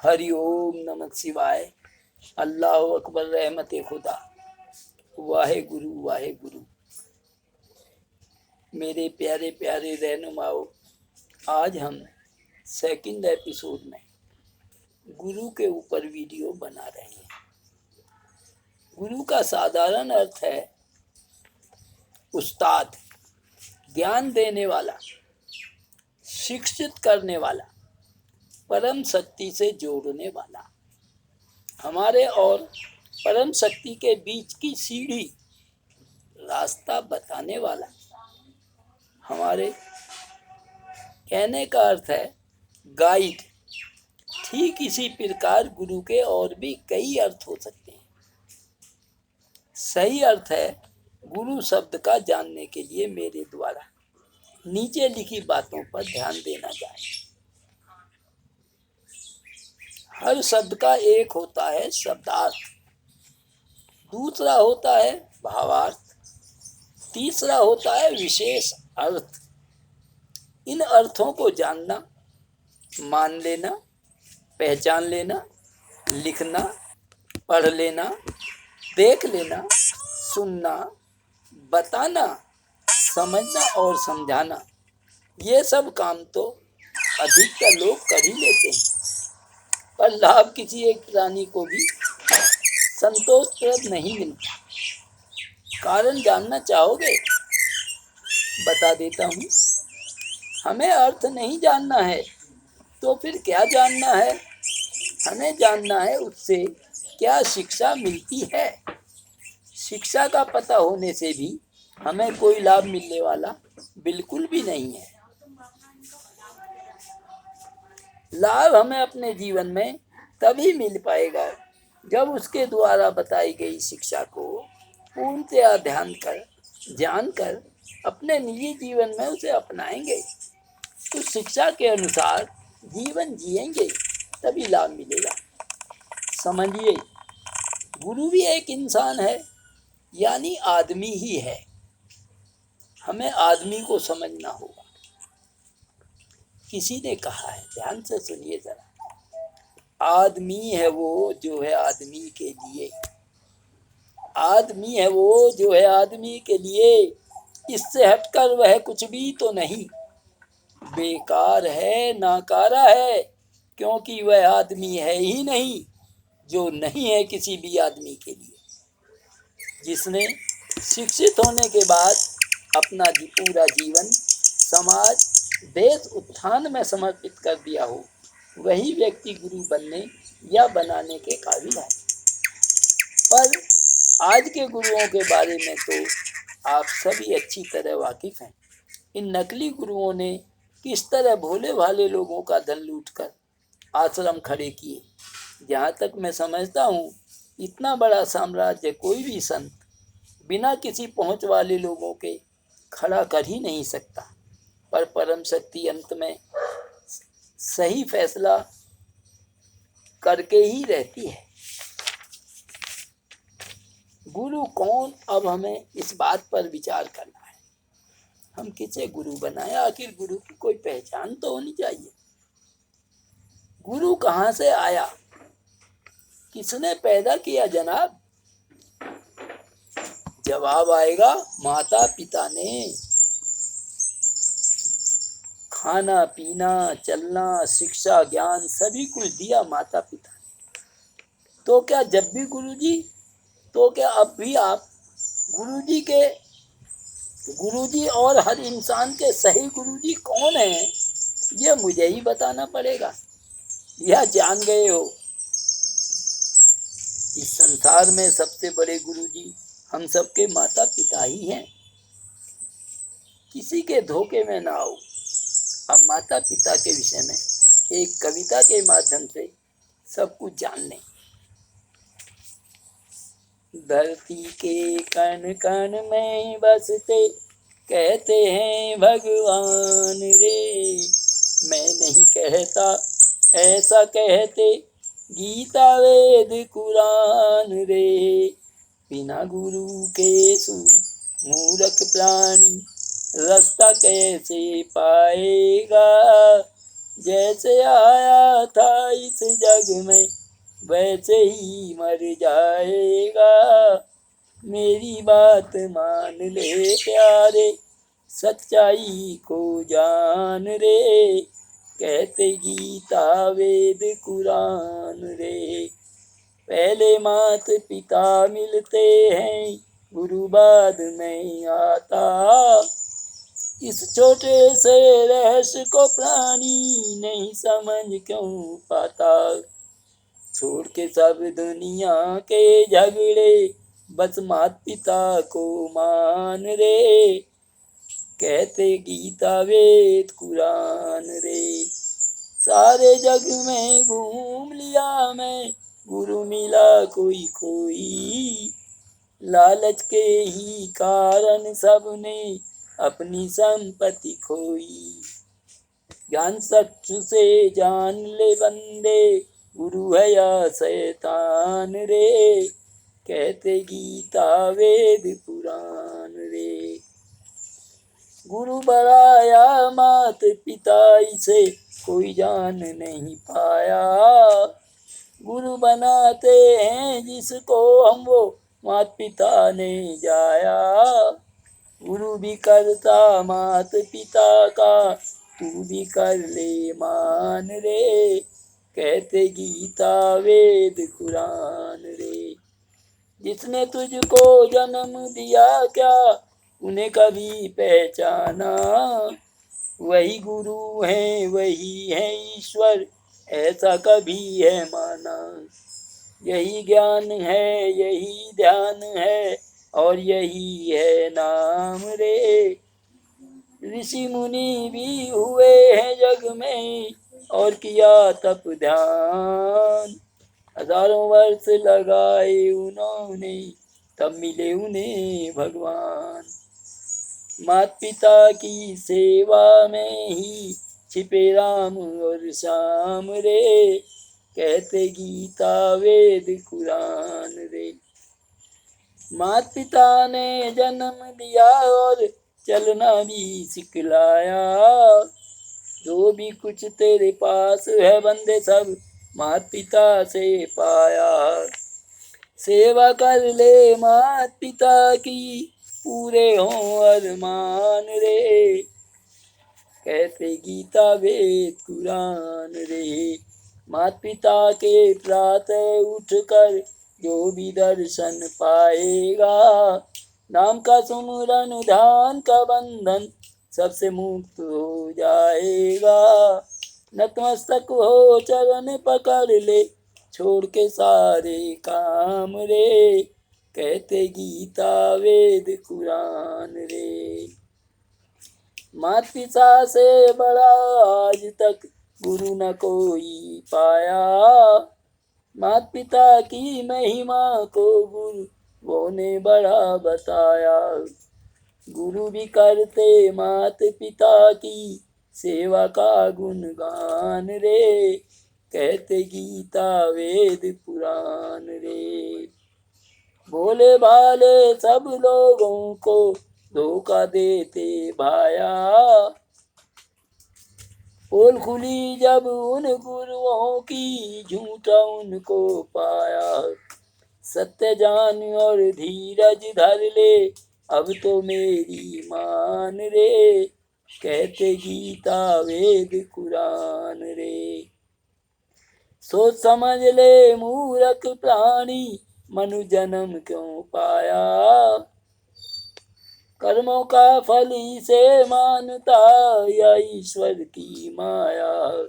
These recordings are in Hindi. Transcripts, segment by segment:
हरि ओम नमः शिवाय। अल्लाह अकबर रहमत खुदा। वाहे गुरु। मेरे प्यारे प्यारे रहनुमाओ, आज हम सेकंड एपिसोड में गुरु के ऊपर वीडियो बना रहे हैं। गुरु का साधारण अर्थ है उस्ताद, ज्ञान देने वाला, शिक्षित करने वाला, परम शक्ति से जोड़ने वाला, हमारे और परम शक्ति के बीच की सीढ़ी, रास्ता बताने वाला। हमारे कहने का अर्थ है गाइड। ठीक इसी प्रकार गुरु के और भी कई अर्थ हो सकते हैं। सही अर्थ है गुरु शब्द का जानने के लिए मेरे द्वारा नीचे लिखी बातों पर ध्यान देना जाए। हर शब्द का एक होता है शब्दार्थ, दूसरा होता है भावार्थ, तीसरा होता है विशेष अर्थ। इन अर्थों को जानना, मान लेना, पहचान लेना, लिखना, पढ़ लेना, देख लेना, सुनना, बताना, समझना और समझाना, ये सब काम तो अधिकतर लोग कर ही लेते हैं, पर लाभ किसी एक प्राणी को भी संतोषप्रद नहीं मिलता। कारण जानना चाहोगे? बता देता हूँ। हमें अर्थ नहीं जानना है तो फिर क्या जानना है? हमें जानना है उससे क्या शिक्षा मिलती है। शिक्षा का पता होने से भी हमें कोई लाभ मिलने वाला बिल्कुल भी नहीं है। लाभ हमें अपने जीवन में तभी मिल पाएगा जब उसके द्वारा बताई गई शिक्षा को पूर्णतया ध्यान कर, जानकर अपने निजी जीवन में उसे अपनाएंगे, उस शिक्षा के अनुसार जीवन जिएंगे, तभी लाभ मिलेगा। समझिए, गुरु भी एक इंसान है, यानी आदमी ही है। हमें आदमी को समझना होगा। किसी ने कहा है, ध्यान से सुनिए जरा, आदमी है वो जो है आदमी के लिए, आदमी है वो जो है आदमी के लिए, इससे हटकर वह कुछ भी तो नहीं, बेकार है, नाकारा है, क्योंकि वह आदमी है ही नहीं जो नहीं है किसी भी आदमी के लिए। जिसने शिक्षित होने के बाद अपना पूरा जीवन समाज, देश उत्थान में समर्पित कर दिया हो, वही व्यक्ति गुरु बनने या बनाने के काबिल है। पर आज के गुरुओं के बारे में तो आप सभी अच्छी तरह वाकिफ हैं। इन नकली गुरुओं ने किस तरह भोले भाले लोगों का धन लूटकर आश्रम खड़े किए। जहाँ तक मैं समझता हूँ, इतना बड़ा साम्राज्य कोई भी संत बिना किसी पहुँच वाले लोगों के खड़ा कर ही नहीं सकता। पर परम शक्ति अंत में सही फैसला करके ही रहती है। गुरु कौन, अब हमें इस बात पर विचार करना है। हम किसे गुरु बनाए? आखिर गुरु की कोई पहचान तो होनी चाहिए। गुरु कहाँ से आया? किसने पैदा किया जनाब? जवाब आएगा माता पिता ने। खाना पीना, चलना, शिक्षा, ज्ञान सभी कुछ दिया माता पिता ने। तो क्या जब भी गुरुजी, तो क्या अब भी आप गुरुजी और हर इंसान के सही गुरुजी कौन है, ये मुझे ही बताना पड़ेगा, यह जान गए हो? इस संसार में सबसे बड़े गुरुजी हम सबके माता पिता ही हैं। किसी के धोखे में ना आओ। अब माता पिता के विषय में एक कविता के माध्यम से सब कुछ जान लें। धरती के कण कण में बसते, कहते हैं भगवान रे। मैं नहीं कहता, ऐसा कहते गीता वेद कुरान रे। बिना गुरु के मूर्ख प्राणी रास्ता कैसे पाएगा। जैसे आया था इस जग में वैसे ही मर जाएगा। मेरी बात मान ले प्यारे, सच्चाई को जान रे। कहते गीता वेद कुरान रे। पहले मात पिता मिलते हैं, गुरु बाद में आता। इस छोटे से रहस्य को प्राणी नहीं समझ क्यों पाता। छोड़ के सब दुनिया के झगड़े, बस मात पिता को मान रे। कहते गीता वेद कुरान रे। सारे जग में घूम लिया मैं, गुरु मिला कोई कोई। लालच के ही कारण सबने अपनी संपत्ति खोई। ज्ञान सच्चु से जान ले बंदे, गुरु है या शैतान रे। कहते गीता वेद पुराण रे। गुरु बड़ाया मात पिता इसे कोई जान नहीं पाया। गुरु बनाते हैं जिसको हम वो मात पिता ने जाया। गुरु भी करता मात पिता का, तू भी कर ले मान रे। कहते गीता वेद कुरान रे। जिसने तुझको जन्म दिया क्या उन्हें कभी पहचाना। वही गुरु है वही है ईश्वर, ऐसा कभी है माना। यही ज्ञान है यही ध्यान है, और यही है नाम रे। ऋषि मुनि भी हुए हैं जग में, और किया तप ध्यान। हजारों वर्ष लगाए उन्होंने, तब मिले उन्हें भगवान। मात पिता की सेवा में ही छिपे राम और श्याम रे। कहते गीता वेद कुरान रे। मात पिता ने जन्म दिया और चलना भी सिखलाया। जो भी कुछ तेरे पास है बंदे सब मात पिता से पाया। सेवा कर ले मात पिता की, पूरे हों अरमान रे। कहते गीता वेद कुरान रे। मात पिता के प्रातः उठकर जो भी दर्शन पाएगा, नाम का सुमरन ध्यान का बंधन सबसे मुक्त हो जाएगा। नतमस्तक हो चरण पकड़ ले, छोड़ के सारे काम रे। कहते गीता वेद कुरान रे। मात पिता से बड़ा आज तक गुरु न कोई पाया। मात पिता की महिमा को गुरु वो ने बड़ा बताया। गुरु भी करते मात पिता की सेवा का गुणगान रे। कहते गीता वेद पुराण रे। भोले भाले सब लोगों को धोखा देते भाया। पोल खुली जब उन गुरुओं की, झूठा उनको पाया। सत्य जान और धीरज धर ले, अब तो मेरी मान रे। कहते गीता वेद कुरान रे। सोच समझ ले मूर्ख प्राणी, मनु जन्म क्यों पाया। कर्मों का फल इसे मानता, या ईश्वर की माया।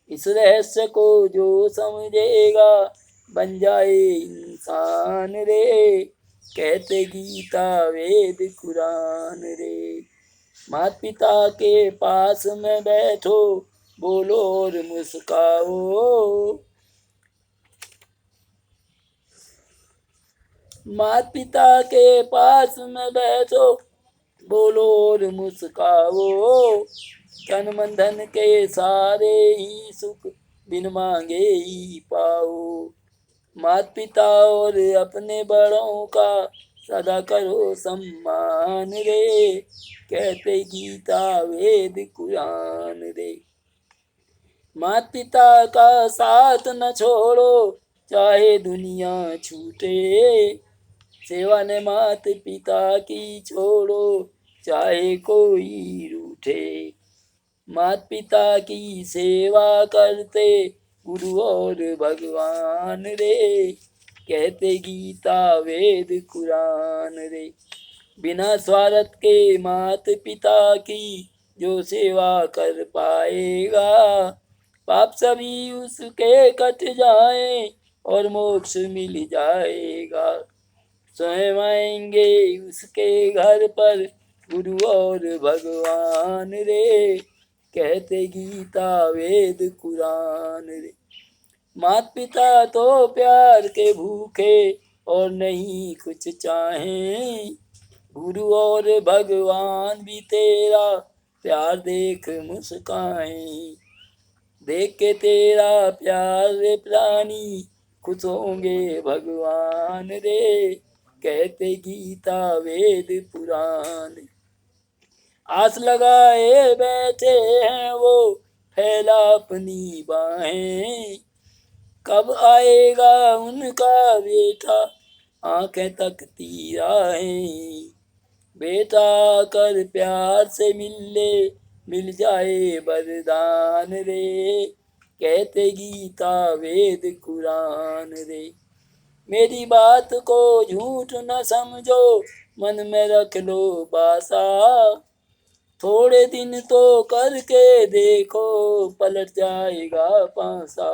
इस रहस्य को जो समझेगा, बन जाए इंसान रे। कहते गीता वेद कुरान रे। मात पिता के पास में बैठो, बोलो और मुस्काओ। मात पिता के पास में बैठो, बोलो और मुस्काओ। तन मन धन के सारे ही सुख बिन मांगे ही पाओ। मात पिता और अपने बड़ों का सदा करो सम्मान रे। कहते गीता वेद कुरान रे। माता पिता का साथ न छोड़ो, चाहे दुनिया छूटे। सेवा ने माता पिता की छोड़ो, चाहे कोई रूठे। माता पिता की सेवा करते गुरु और भगवान रे, कहते गीता वेद कुरान रे। बिना स्वार्थ के माता पिता की जो सेवा कर पाएगा, पाप सभी उसके कट जाए और मोक्ष मिल जाएगा। स्वयं आएंगे उसके घर पर गुरु और भगवान रे, कहते गीता वेद कुरान रे। माता पिता तो प्यार के भूखे और नहीं कुछ चाहें, गुरु और भगवान भी तेरा प्यार देख मुस्काएं। देख के तेरा प्यार रे प्राणी, खुश होंगे भगवान रे, कहते गीता वेद पुराण। आस लगाए बैठे हैं वो, फैला अपनी बाहें, कब आएगा उनका बेटा, आंखें तकती राहें। बेटा कर प्यार से मिल जाए वरदान रे, कहते गीता वेद कुरान रे। मेरी बात को झूठ न समझो, मन में रख लो बासा, थोड़े दिन तो करके देखो, पलट जाएगा पासा।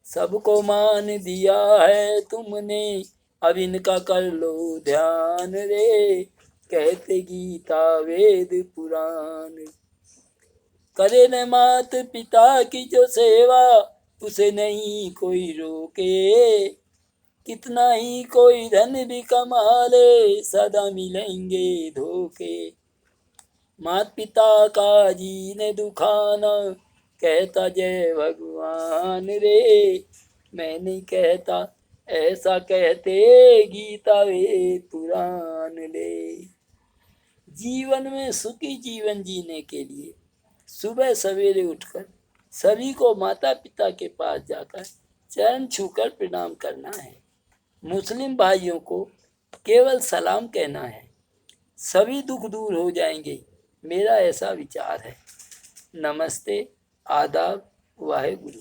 सबको मान दिया है तुमने, अब इनका कर लो ध्यान रे, कहते गीता वेद पुराण। करे न मात पिता की जो सेवा, उसे नहीं कोई रोके। कितना ही कोई धन भी कमा ले, सदा मिलेंगे धोखे। मात पिता का जीने दुखाना, कहता जय भगवान रे, मैं नहीं कहता ऐसा कहते गीता वेद पुराण रे। जीवन में सुखी जीवन जीने के लिए सुबह सवेरे उठकर सभी को माता पिता के पास जाकर चरण छूकर प्रणाम करना है। मुस्लिम भाइयों को केवल सलाम कहना है, सभी दुख दूर हो जाएंगे, मेरा ऐसा विचार है। नमस्ते, आदाब, वाहेगुरु।